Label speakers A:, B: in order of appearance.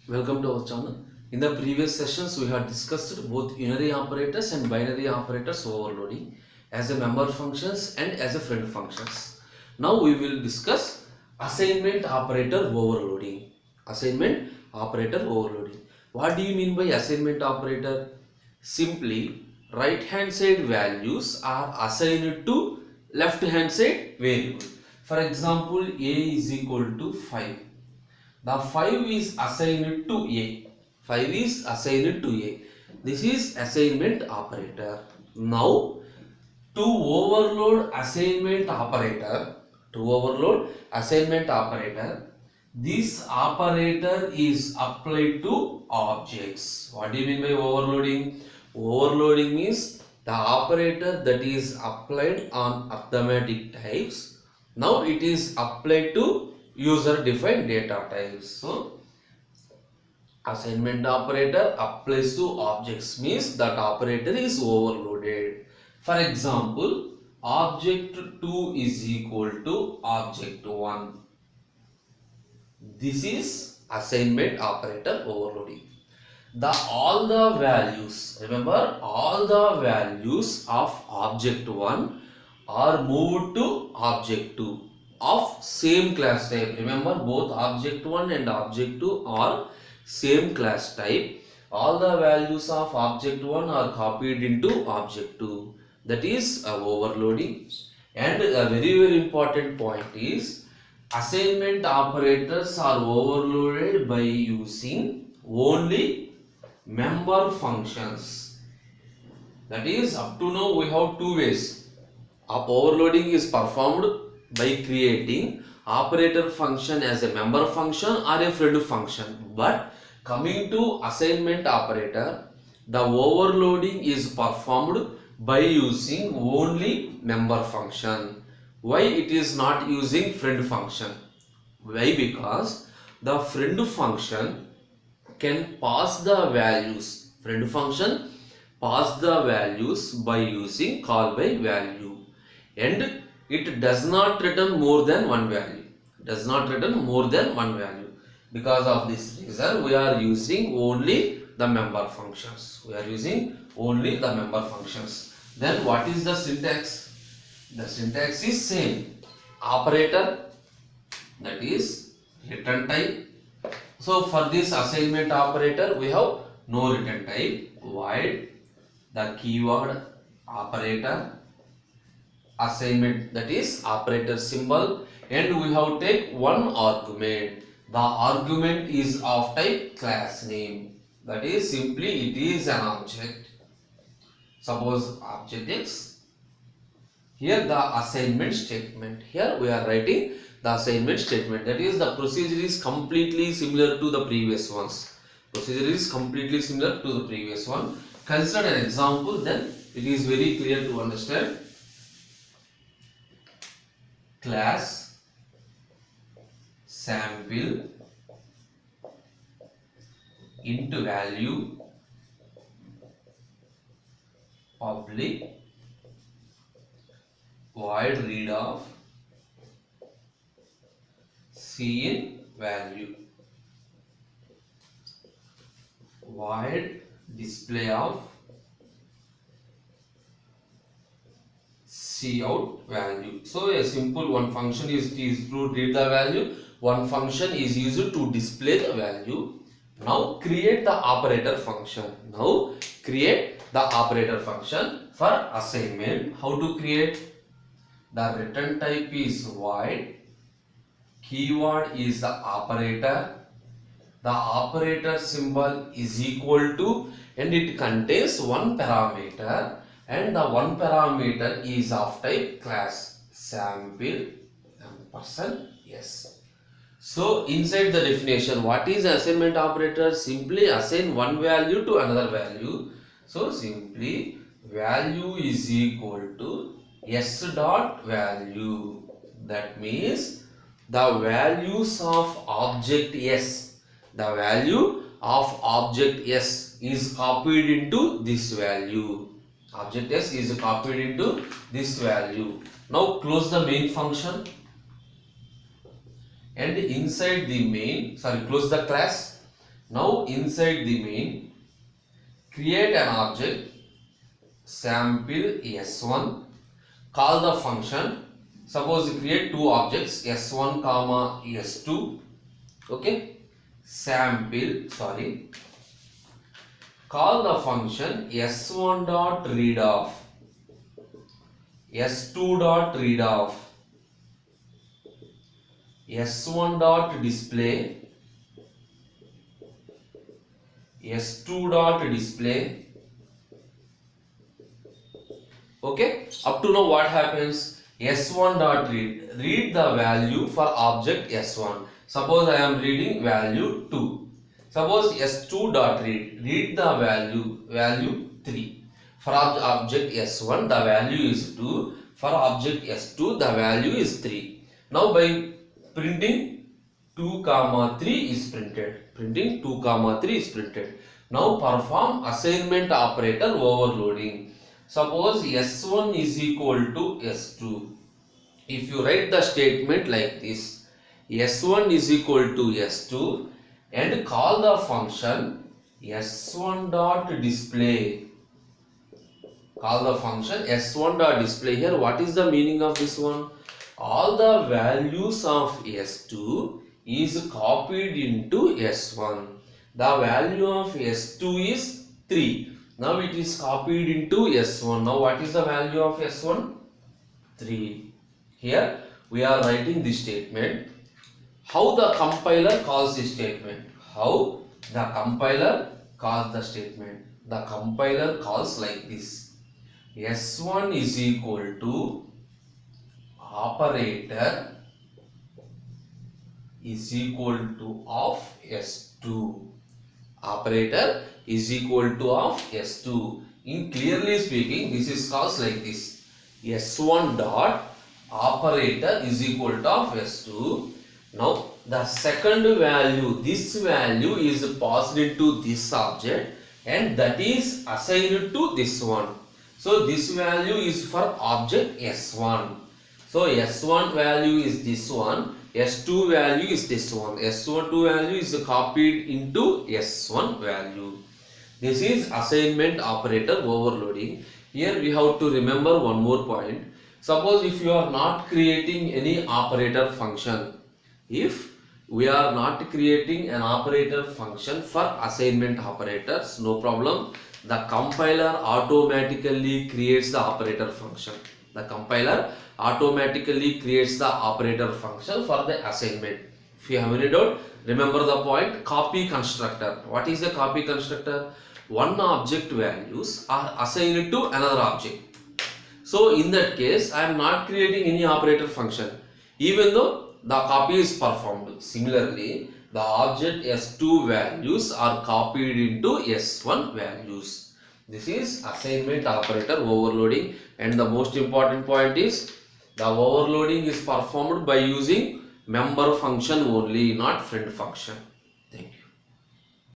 A: Welcome to our channel. In the previous sessions, we had discussed both unary operators and binary operators overloading as a member functions and as a friend functions. Now we will discuss assignment operator overloading. Assignment operator overloading. What do you mean by assignment operator? Simply, right hand side values are assigned to left hand side variable. For example, a is equal to 5. The 5 is assigned to A. 5 is assigned to A. This is assignment operator. Now, to overload assignment operator, this operator is applied to objects. What do you mean by overloading? Overloading means the operator that is applied on arithmetic types. Now it is applied to user defined data types. So assignment operator applies to objects means that operator is overloaded. For example, object 2 is equal to object 1. This is assignment operator overloading. All the values, remember, all the values of object 1 are moved to object 2 of same class type. Remember, both object 1 and object 2 are same class type. All the values of object 1 are copied into object 2. That is overloading. And a very important point is assignment operators are overloaded by using only member functions. That is, up to now we have two ways. Overloading is performed by creating operator function as a member function or a friend function. But coming to assignment operator, the overloading is performed by using only member function. Why it is not using friend function? Why? Because the friend function can pass the values. Friend function pass the values by using call by value, and it does not return more than one value. Because of this reason, we are using only the member functions. Then what is the syntax? The syntax is same. Operator, that is return type. So for this assignment operator, we have no return type. Void the keyword operator, assignment, that is operator symbol, and we have take one argument. The argument is of type class name. That is simply it is an object. Suppose object X. Here the assignment statement. Here we are writing the assignment statement. That is, the procedure is completely similar to the previous ones. Consider an example, then it is very clear to understand. Class sample int value public void read of cin value void display of cout value. So a simple one function is used to read the value, one function is used to display the value. Now create the operator function. For assignment. How to create? The return type is void, keyword is the operator, the operator symbol is equal to, and it contains one parameter, and the one parameter is of type class sample ampersand yes. So inside the definition, what is assignment operator? Simply assign one value to another value. So simply value is equal to s dot value. That means the values of object s, is copied into this value. Now close the main function. and inside the main, close the class. Now inside the main, create an object sample s1, call the function. Suppose you create two objects s1 comma s2. Okay, call the function s1 dot read off, s2 dot read off, s1 dot display, s2 dot display. Okay, up to now what happens? S1 dot read the value for object S1. Suppose I am reading value 2. Suppose S2 dot read the value 3. For object S1 the value is 2. For object S2 the value is 3. Now by printing 2 comma 3 is printed. Printing 2 comma 3 is printed. Now perform assignment operator overloading. Suppose S1 is equal to S2. If you write the statement like this, S1 is equal to S2 and call the function S1 dot display. Call the function S1 dot display. Here what is the meaning of this one? All the values of S2 is copied into S1. The value of S2 is 3. Now it is copied into S1. Now what is the value of S1? 3. Here we are writing this statement. How the compiler calls this statement? How the compiler calls the statement? The compiler calls like this. S1 is equal to operator is equal to of S2. Operator is equal to of S2. In clearly speaking, this is called like this. S1 dot operator is equal to of S2. Now the second value, this value is passed into this object and that is assigned to this one. So this value is for object S1. So S1 value is this one, S2 value is this one. S2 value is copied into S1 value. This is assignment operator overloading. Here we have to remember one more point. Suppose if you are not creating any operator function, if we are not creating an operator function for assignment operators, no problem. The compiler automatically creates the operator function. The compiler automatically creates the operator function for the assignment. If you have any doubt, remember the point copy constructor. What is the copy constructor? One object values are assigned to another object. So in that case, I am not creating any operator function, even though the copy is performed. Similarly, the object S2 values are copied into S1 values. This is assignment operator overloading, and the most important point is the overloading is performed by using member function only, not friend function.